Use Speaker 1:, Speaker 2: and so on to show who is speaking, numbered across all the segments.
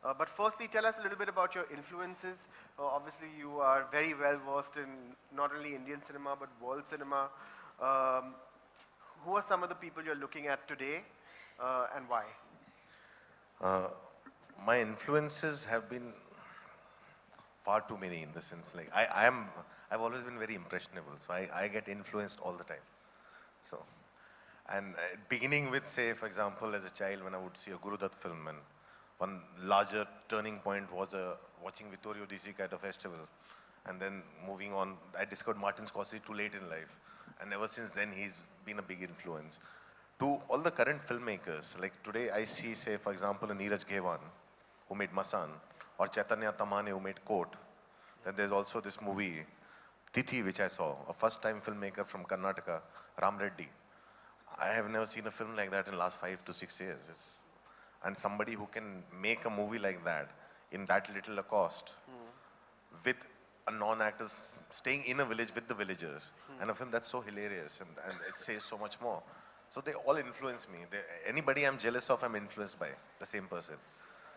Speaker 1: But firstly, tell us a little bit about your influences. Obviously, you are very well versed in not only Indian cinema but world cinema. Um, who are some of the people you're looking at today, and why?
Speaker 2: Uh, my influences have been far too many in the sense like I've always been very impressionable, so I get influenced all the time. So, and beginning with, say, for example, as a child when I would see a Guru Dutt film, and one larger turning point was watching Vittorio De Sica at a festival, and then moving on, I discovered Martin Scorsese too late in life, and ever since then he's been a big influence. To all the current filmmakers, like today I see, say, for example, a Neeraj Ghewan, who made Masan, or Chaitanya Tamane, who made Coat. Then there's also this movie, Tithi, which I saw, a first-time filmmaker from Karnataka, Ram Reddy. I have never seen a film like that in the last 5 to 6 years. And somebody who can make a movie like that in that little a cost, with a non-actor staying in a village with the villagers, and a film that's so hilarious and it says so much more. So they all influence me. Anybody I'm jealous of, I'm influenced by the same person.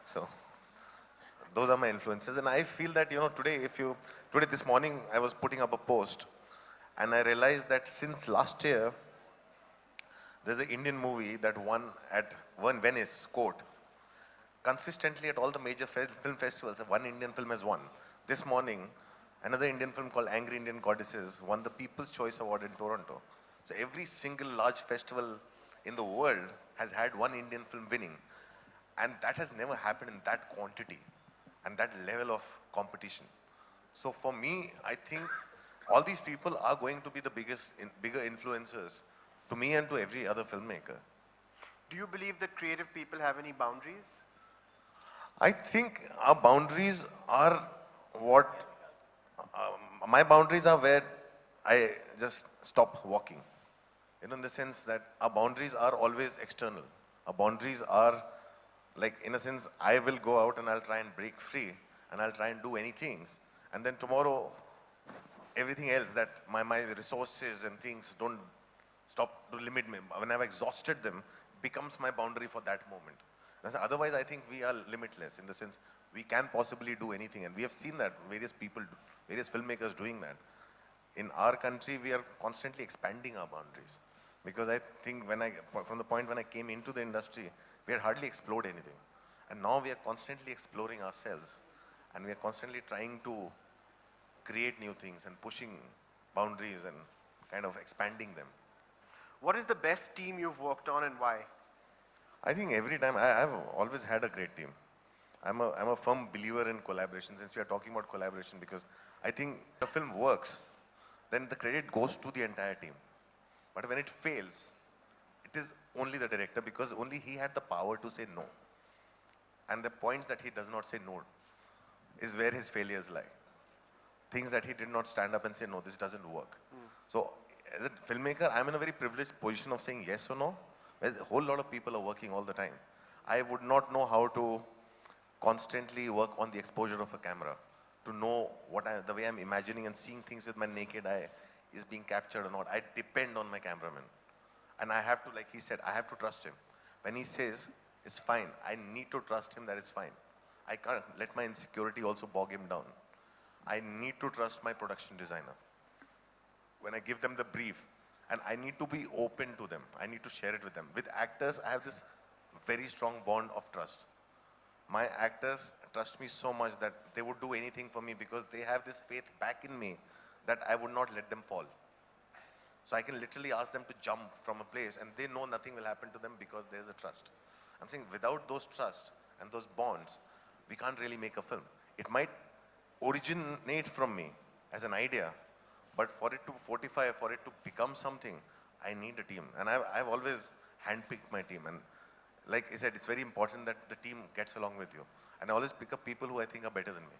Speaker 2: So those are my influences, and I feel that today this morning I was putting up a post, and I realized that since last year there's an Indian movie that won Venice Court. Consistently at all the major film festivals, one Indian film has won. This morning, another Indian film called Angry Indian Goddesses won the People's Choice Award in Toronto. So every single large festival in the world has had one Indian film winning. And that has never happened in that quantity and that level of competition. So for me, I think all these people are going to be the bigger influencers to me and to every other filmmaker.
Speaker 1: Do you believe that creative people have any boundaries?
Speaker 2: I think our boundaries are what, my boundaries are where I just stop walking. In the sense that our boundaries are always external. Our boundaries are like, in a sense, I will go out and I'll try and break free and I'll try and do anything. And then tomorrow, everything else that my resources and things don't stop to limit me. When I've exhausted them, becomes my boundary for that moment. Otherwise, I think we are limitless in the sense we can possibly do anything. And we have seen that various various filmmakers doing that. In our country, we are constantly expanding our boundaries. Because I think from the point when I came into the industry, we had hardly explored anything. And now we are constantly exploring ourselves. And we are constantly trying to create new things and pushing boundaries and kind of expanding them.
Speaker 1: What is the best team you've worked on and why?
Speaker 2: I think every time, I've always had a great team. I'm a firm believer in collaboration, since we are talking about collaboration, because I think the film works, then the credit goes to the entire team. But when it fails, it is only the director, because only he had the power to say no. And the points that he does not say no is where his failures lie. Things that he did not stand up and say, no, this doesn't work. So as a filmmaker, I'm in a very privileged position of saying yes or no, whereas a whole lot of people are working all the time. I would not know how to constantly work on the exposure of a camera, to know the way I'm imagining and seeing things with my naked eye is being captured or not. I depend on my cameraman. And I have to, like he said, I have to trust him. When he says, it's fine, I need to trust him that it's fine. I can't let my insecurity also bog him down. I need to trust my production designer. When I give them the brief, and I need to be open to them. I need to share it with them. With actors, I have this very strong bond of trust. My actors trust me so much that they would do anything for me because they have this faith back in me that I would not let them fall. So I can literally ask them to jump from a place and they know nothing will happen to them because there's a trust. I'm saying without those trust and those bonds, we can't really make a film. It might originate from me as an idea, but for it to fortify, for it to become something, I need a team. And I've always handpicked my team. And like I said, it's very important that the team gets along with you. And I always pick up people who I think are better than me.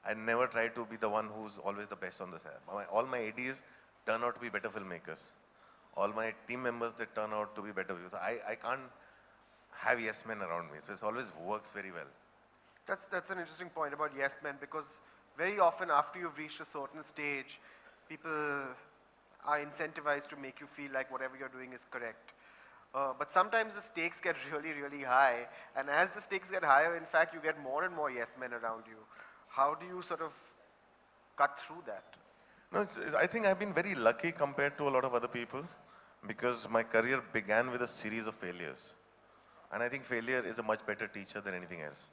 Speaker 2: I never try to be the one who's always the best on the set. All my ADs turn out to be better filmmakers. All my team members, they turn out to be better viewers. I can't have yes men around me. So it always works very well.
Speaker 1: That's an interesting point about yes men, because very often after you've reached a certain stage, people are incentivized to make you feel like whatever you're doing is correct. But sometimes the stakes get really, really high, and as the stakes get higher, in fact, you get more and more yes men around you. How do you sort of cut through that?
Speaker 2: No, I think I've been very lucky compared to a lot of other people because my career began with a series of failures. And I think failure is a much better teacher than anything else.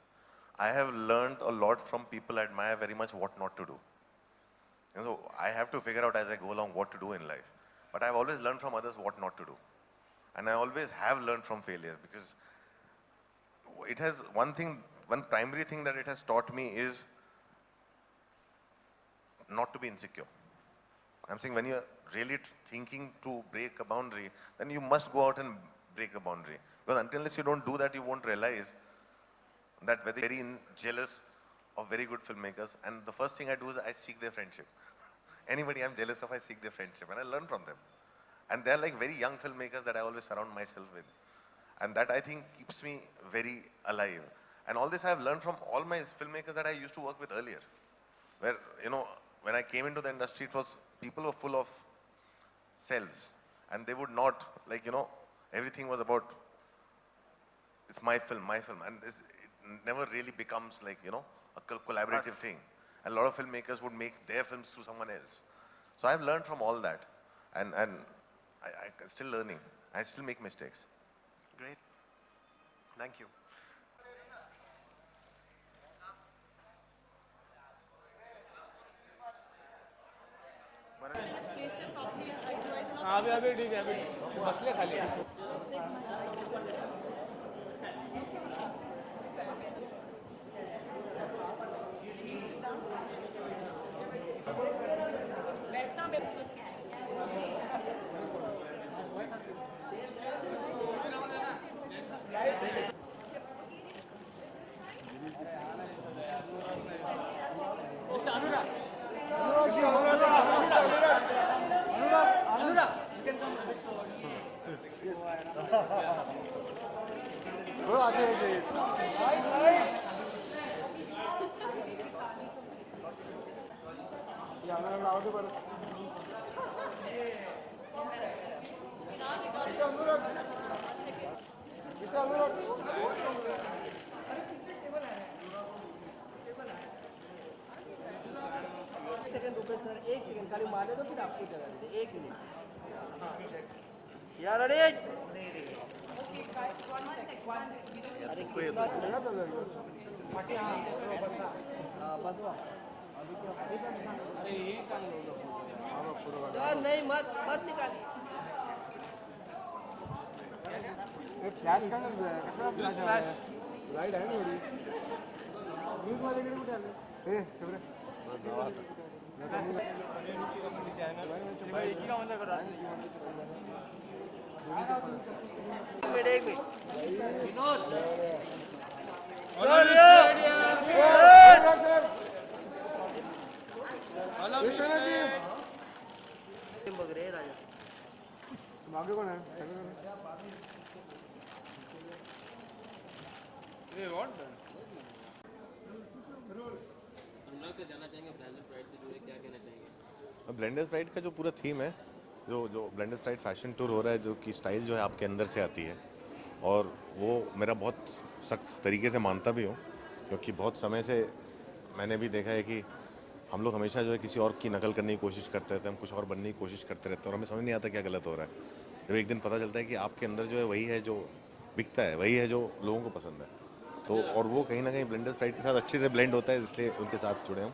Speaker 2: I have learned a lot from people I admire very much what not to do. And so I have to figure out as I go along what to do in life. But I've always learned from others what not to do. And I always have learned from failure because it has one primary thing that it has taught me is not to be insecure. I'm saying when you're really thinking to break a boundary, then you must go out and break a boundary. Because unless you don't do that, you won't realize that very jealous of very good filmmakers. And the first thing I do is I seek their friendship. Anybody I'm jealous of, I seek their friendship and I learn from them. And they're like very young filmmakers that I always surround myself with. And that I think keeps me very alive. And all this I've learned from all my filmmakers that I used to work with earlier. Where, when I came into the industry, people were full of selves. And they would not, everything was about, it's my film. And it never really becomes a collaborative thing. And a lot of filmmakers would make their films through someone else. So I've learned from all that. And I'm still learning. I still make mistakes.
Speaker 1: Great. Thank you.
Speaker 3: अभी ठीक है अभी बसले खाली
Speaker 4: second रुपए sir एक second खाली मारने दो फिर आपको जगह दे एक मिनट यार अरे अरे कितना चलेगा तो बस अरे ये काम यार नहीं मत निकालिए फ्लैश का कसा फ्लॅश लाईट आहे ना एवढी न्यूज मध्ये किती कुठे आले ए तेवढे एक मिनट विनोद बघ रे राजा मागे कोण आहे
Speaker 3: से जाना चाहेंगे ब्लेंडर्स प्राइड से जुड़े क्या कहना चाहेंगे
Speaker 2: ब्लेंडर्स प्राइड का जो पूरा थीम है जो ब्लेंडर्स प्राइड फैशन टूर हो रहा है जो कि स्टाइल जो है आपके अंदर से आती है और वो मेरा बहुत सख्त तरीके से मानता भी हूँ क्योंकि बहुत समय से मैंने भी देखा है कि हम लोग हमेशा जो है किसी और की नकल करने की कोशिश करते रहते हैं हम कुछ और बनने की कोशिश करते रहते हैं और हमें समझ नहीं आता क्या गलत हो रहा है जब एक दिन पता चलता है कि आपके अंदर जो है वही है जो बिकता है वही है जो लोगों को पसंद है तो और वो कहीं ना कहीं ब्लेंडर्स प्राइड के साथ अच्छे से ब्लेंड होता है इसलिए उनके साथ जुड़े हम।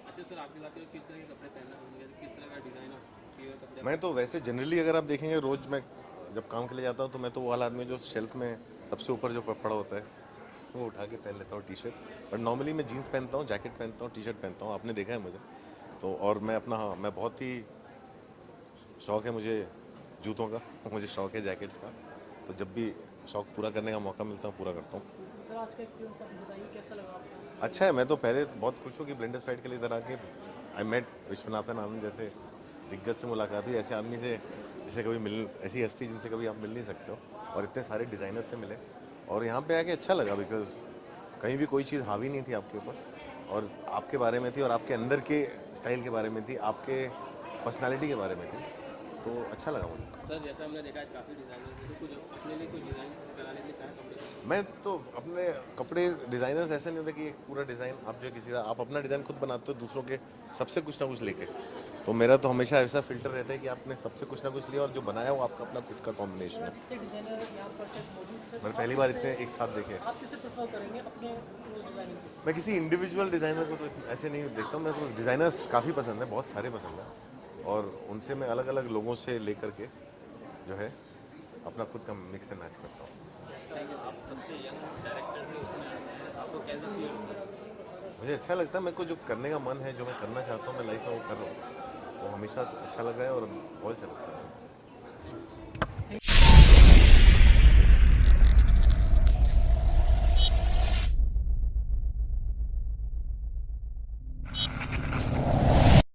Speaker 3: अच्छा सर आपकी बात करें किस तरह के कपड़े पहनना होंगे किस तरह का डिज़ाइन और कपड़े
Speaker 2: मैं तो वैसे जनरली अगर आप देखेंगे रोज़ मैं जब काम के लिए जाता हूँ तो मैं तो वो वाला आदमी जो शेल्फ में सबसे ऊपर जो पड़ा होता है वो उठा के पहन लेता हूँ टी शर्ट बट नॉर्मली मैं जीन्स पहनता हूँ जैकेट पहनता हूँ टी शर्ट पहनता हूँ आपने देखा है मुझे तो और मैं अपना हाँ मैं बहुत ही शौक़ है मुझे जूतों का मुझे शौक़ है जैकेट्स का तो जब भी शौक़ पूरा करने का मौका मिलता हूँ पूरा करता हूँ।
Speaker 3: सर आज का एक्सपीरियंस आप बताइए कैसा लगा आपको?
Speaker 2: अच्छा है मैं तो पहले बहुत खुश हूँ कि ब्लेंडर्स प्राइड के लिए इधर आके आई मेट विश्वनाथन आनंद जैसे दिग्गज से मुलाकात हुई ऐसे आदमी से जिसे कभी ऐसी हस्ती जिनसे कभी आप मिल नहीं सकते हो और इतने सारे डिज़ाइनर से मिले और यहाँ पे आके अच्छा लगा बिकॉज कहीं भी कोई चीज़ हावी नहीं थी आपके ऊपर और आपके बारे में थी और आपके अंदर के स्टाइल के बारे में थी आपके पर्सनालिटी के बारे में थी तो
Speaker 5: तो अच्छा लगा मुझे।
Speaker 3: सर जैसा हमने देखा आज काफ़ी डिज़ाइनर थे, तो कुछ अपने लिए कुछ डिज़ाइन कराने के लिए क्या कपड़े?
Speaker 5: मैं तो अपने कपड़े डिज़ाइनर्स ऐसे नहीं होते कि एक पूरा डिज़ाइन आप जो किसी का आप अपना डिज़ाइन खुद बनाते हो दूसरों के सबसे कुछ ना कुछ लेके। तो मेरा तो हमेशा ऐसा फिल्टर रहता है कि आपने सबसे कुछ ना कुछ लिया और जो बनाया वो आपका अपना खुद का कॉम्बिनेशन है।
Speaker 6: जितने डिजाइनर यहाँ पर सेट मौजूद हैं,
Speaker 5: मैंने पहली बार इतने एक साथ देखे।
Speaker 6: आप किसे प्रेफर करेंगे अपने डिजाइनिंग को?
Speaker 5: मैं किसी इंडिविजुअल डिज़ाइनर को तो ऐसे नहीं देखता हूँ। मेरे को डिज़ाइनर्स काफ़ी पसंद है, बहुत सारे पसंद हैं और उनसे मैं अलग अलग लोगों से लेकर के जो है अपना खुद का मिक्स एंड मैच करता हूँ।
Speaker 3: आप सबसे यंग डायरेक्टर भी उसमें आते हैं, आपको कैसा फील होता है?
Speaker 5: मुझे अच्छा लगता है, मेरे को जो करने का मन है, जो मैं करना चाहता हूँ मैं लाइफ में वो कर रहा हूँ, वो हमेशा अच्छा लगा है और बहुत अच्छा लगता है।